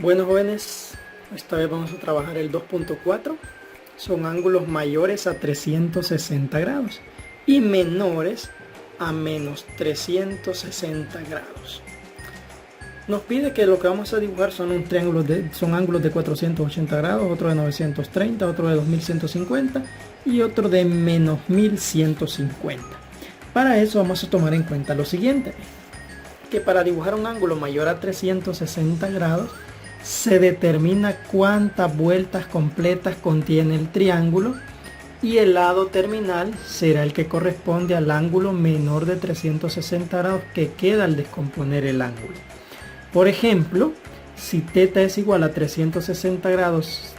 Bueno, jóvenes, esta vez vamos a trabajar el 2.4. Son ángulos mayores a 360 grados y menores a menos 360 grados. Nos pide que lo que vamos a dibujar son ángulos de 480 grados, otro de 930, otro de 2150 y otro de menos 1150. Para eso vamos a tomar en cuenta lo siguiente, que para dibujar un ángulo mayor a 360 grados se determina cuántas vueltas completas contiene el triángulo y el lado terminal será el que corresponde al ángulo menor de 360 grados que queda al descomponer el ángulo. Por ejemplo, si θ es igual a 360 grados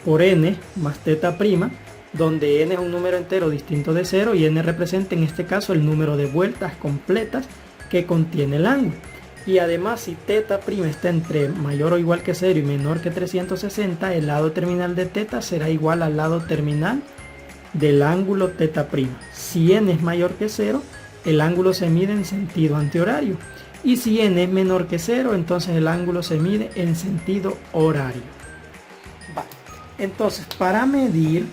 por n más θ', donde n es un número entero distinto de 0 y n representa en este caso el número de vueltas completas que contiene el ángulo. Y además, si θ' está entre mayor o igual que 0 y menor que 360, el lado terminal de θ será igual al lado terminal del ángulo θ'. Si n es mayor que 0, el ángulo se mide en sentido antihorario. Y si n es menor que 0, entonces el ángulo se mide en sentido horario. Vale. Entonces, para medir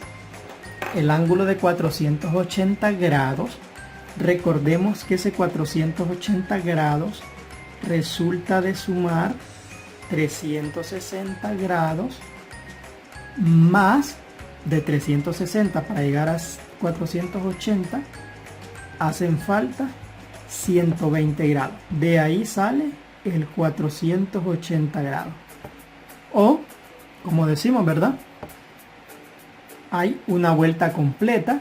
el ángulo de 480 grados, recordemos que ese 480 grados resulta de sumar 360 grados más de 360 para llegar a 480 hacen falta 120 grados. De ahí sale el 480 grados. O, como decimos, ¿verdad? Hay una vuelta completa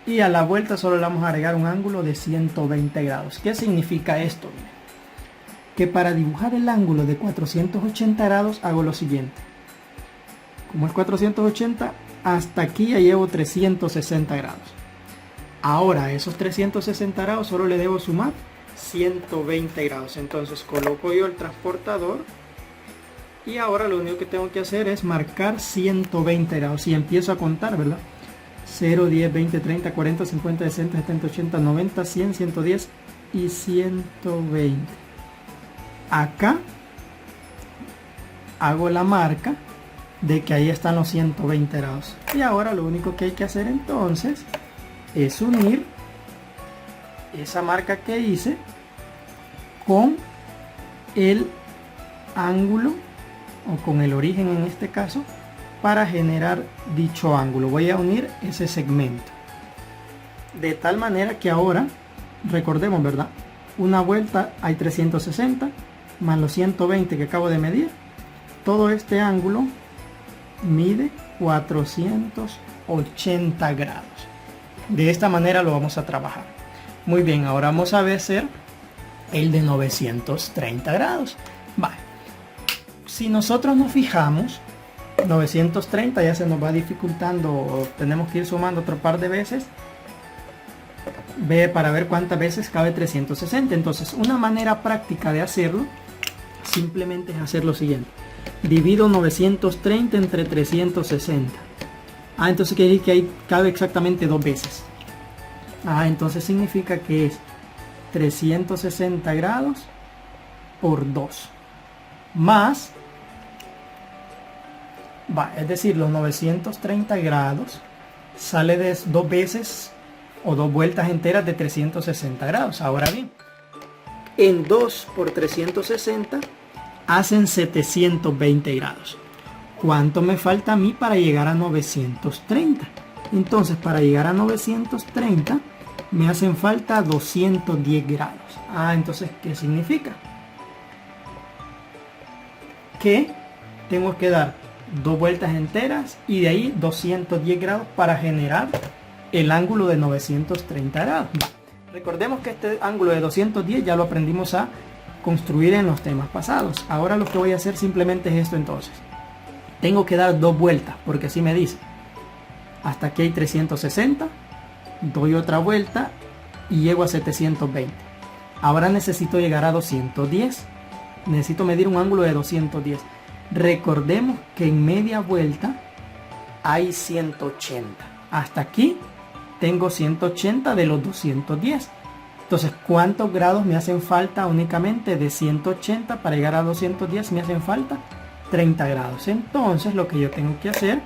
y a la vuelta solo le vamos a agregar un ángulo de 120 grados. ¿Qué significa esto? Que para dibujar el ángulo de 480 grados hago lo siguiente. Como es 480, hasta aquí ya llevo 360 grados. Ahora a esos 360 grados solo le debo sumar 120 grados. Entonces coloco yo el transportador y ahora lo único que tengo que hacer es marcar 120 grados y empiezo a contar, ¿verdad? 0, 10, 20, 30, 40, 50, 60, 70, 80, 90, 100, 110 y 120. Acá hago la marca de que ahí están los 120 grados. Y ahora lo único que hay que hacer entonces es unir esa marca que hice con el ángulo o con el origen en este caso para generar dicho ángulo. Voy a unir ese segmento de tal manera que ahora recordemos, ¿verdad? Una vuelta hay 360 más los 120 que acabo de medir. Todo este ángulo mide 480 grados. De esta manera lo vamos a trabajar. Muy bien, ahora vamos a hacer el de 930 grados. Vale. Si nosotros nos fijamos, 930 ya se nos va dificultando, tenemos que ir sumando otro par de veces para ver cuántas veces cabe 360. Entonces, una manera práctica de hacerlo simplemente es hacer lo siguiente: divido 930 entre 360. Entonces quiere decir que ahí cabe exactamente dos veces. Entonces significa que es 360 grados por 2 más, es decir, los 930 grados sale de dos veces o dos vueltas enteras de 360 grados. Ahora bien, en 2 por 360 hacen 720 grados. ¿Cuánto me falta a mí para llegar a 930? Entonces, para llegar a 930 me hacen falta 210 grados. Entonces, ¿qué significa? Que tengo que dar dos vueltas enteras y de ahí 210 grados para generar el ángulo de 930 grados. Recordemos que este ángulo de 210 ya lo aprendimos a construir en los temas pasados. Ahora lo que voy a hacer simplemente es esto. Entonces tengo que dar dos vueltas porque así me dice. Hasta aquí hay 360, doy otra vuelta y llego a 720. Ahora necesito llegar a 210. Necesito medir un ángulo de 210. Recordemos que en media vuelta hay 180. Hasta aquí tengo 180 de los 210. Entonces, ¿cuántos grados me hacen falta únicamente de 180 para llegar a 210? Me hacen falta 30 grados. Entonces, lo que yo tengo que hacer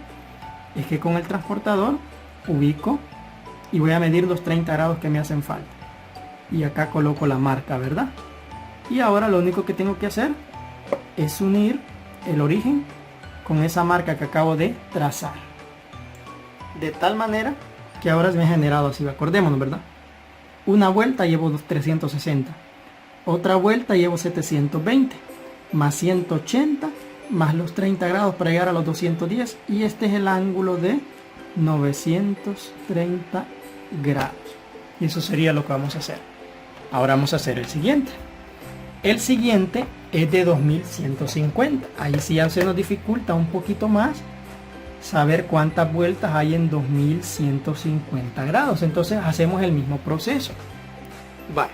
es que con el transportador ubico y voy a medir los 30 grados que me hacen falta. Y acá coloco la marca, ¿verdad? Y ahora lo único que tengo que hacer es unir el origen con esa marca que acabo de trazar. De tal manera que ahora me ha generado así. Acordémonos, ¿verdad? Una vuelta llevo 360. Otra vuelta llevo 720. Más 180. Más los 30 grados para llegar a los 210. Y este es el ángulo de 930 grados. Y eso sería lo que vamos a hacer. Ahora vamos a hacer el siguiente. El siguiente es de 2150. Ahí sí ya se nos dificulta un poquito más saber cuántas vueltas hay en 2150 grados. Entonces hacemos el mismo proceso. Vale.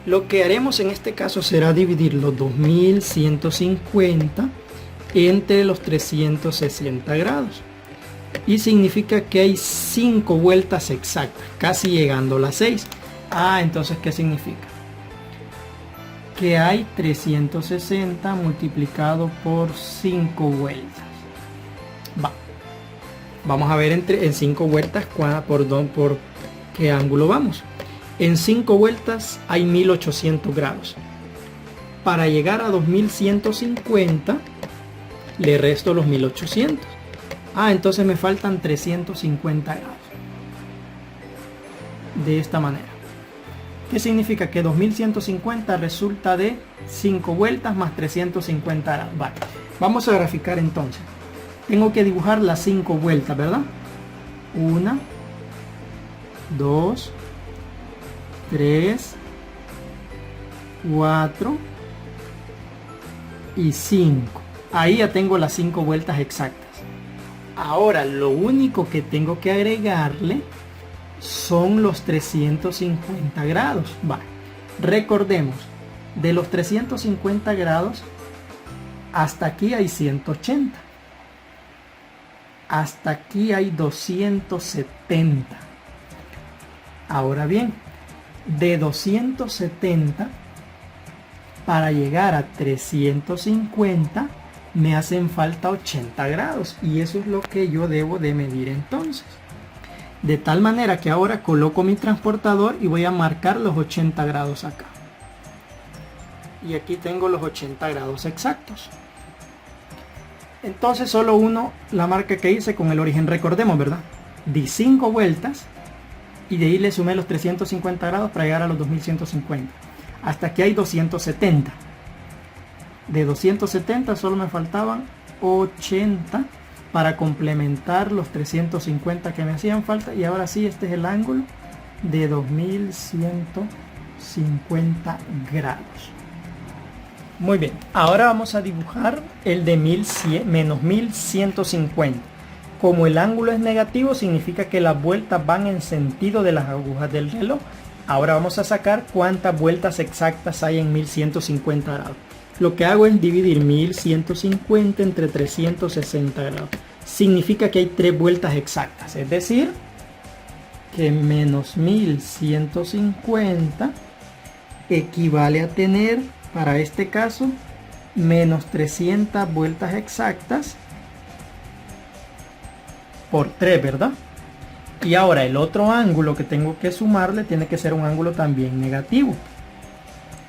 Lo que haremos en este caso será dividir los 2150 entre los 360 grados. Y significa que hay 5 vueltas exactas, casi llegando a las 6. Entonces, ¿qué significa? Que hay 360 multiplicado por 5 vueltas. Vamos a ver en 5 vueltas por qué ángulo vamos. En 5 vueltas hay 1800 grados. Para llegar a 2150 le resto los 1800. Entonces me faltan 350 grados. De esta manera. ¿Qué significa? Que 2150 resulta de 5 vueltas más 350 grados. Vale. Vamos a graficar entonces. Tengo que dibujar las 5 vueltas, ¿verdad? 1, 2, 3, 4 y 5. Ahí ya tengo las 5 vueltas exactas. Ahora lo único que tengo que agregarle son los 350 grados. Vale. Recordemos, de los 350 grados hasta aquí hay 180. Hasta aquí hay 270. Ahora bien, de 270 para llegar a 350 me hacen falta 80 grados. Y eso es lo que yo debo de medir entonces. De tal manera que ahora coloco mi transportador y voy a marcar los 80 grados acá. Y aquí tengo los 80 grados exactos. Entonces solo uno la marca que hice con el origen. Recordemos, ¿verdad? Di 5 vueltas y de ahí le sumé los 350 grados para llegar a los 2150. Hasta aquí hay 270. De 270 solo me faltaban 80 para complementar los 350 que me hacían falta. Y ahora sí, este es el ángulo de 2150 grados. Muy bien, ahora vamos a dibujar el de menos 1150. Como el ángulo es negativo, significa que las vueltas van en sentido de las agujas del reloj. Ahora vamos a sacar cuántas vueltas exactas hay en 1150 grados. Lo que hago es dividir 1150 entre 360 grados. Significa que hay 3 vueltas exactas. Es decir, que menos 1150 equivale a tener, para este caso, menos 300 vueltas exactas por 3, ¿verdad? Y ahora el otro ángulo que tengo que sumarle tiene que ser un ángulo también negativo.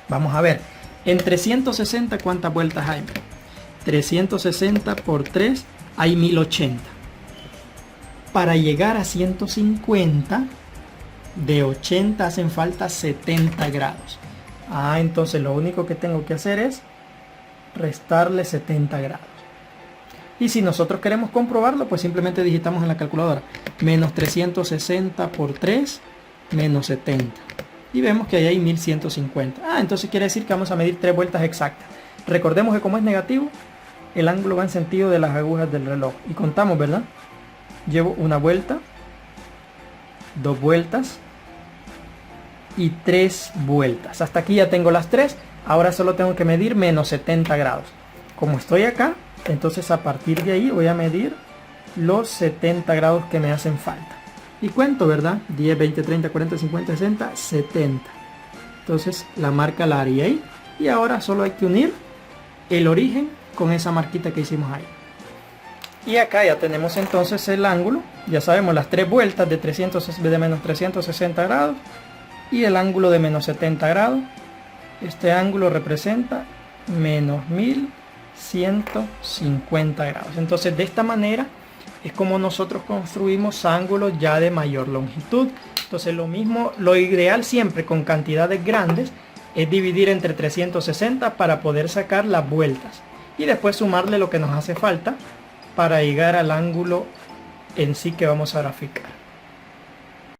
Vamos a ver. En 360, ¿cuántas vueltas hay? 360 por 3 hay 1080. Para llegar a 150, de 80 hacen falta 70 grados. Entonces lo único que tengo que hacer es restarle 70 grados. Y si nosotros queremos comprobarlo, pues simplemente digitamos en la calculadora. Menos 360 por 3, menos 70. Y vemos que ahí hay 1150. Entonces quiere decir que vamos a medir 3 vueltas exactas. Recordemos que como es negativo, el ángulo va en sentido de las agujas del reloj. Y contamos, ¿verdad? Llevo una vuelta, 2 vueltas y 3 vueltas. Hasta aquí ya tengo las 3. Ahora solo tengo que medir menos 70 grados. Como estoy acá, entonces a partir de ahí voy a medir los 70 grados que me hacen falta. Y cuento, ¿verdad? 10, 20, 30, 40, 50, 60, 70. Entonces la marca la haría ahí. Y ahora solo hay que unir el origen con esa marquita que hicimos ahí. Y acá ya tenemos entonces el ángulo. Ya sabemos las tres vueltas de menos 360 grados y el ángulo de menos 70 grados. Este ángulo representa menos 1150 grados. Entonces de esta manera es como nosotros construimos ángulos ya de mayor longitud. Entonces lo mismo, lo ideal siempre con cantidades grandes es dividir entre 360 para poder sacar las vueltas y después sumarle lo que nos hace falta para llegar al ángulo en sí que vamos a graficar.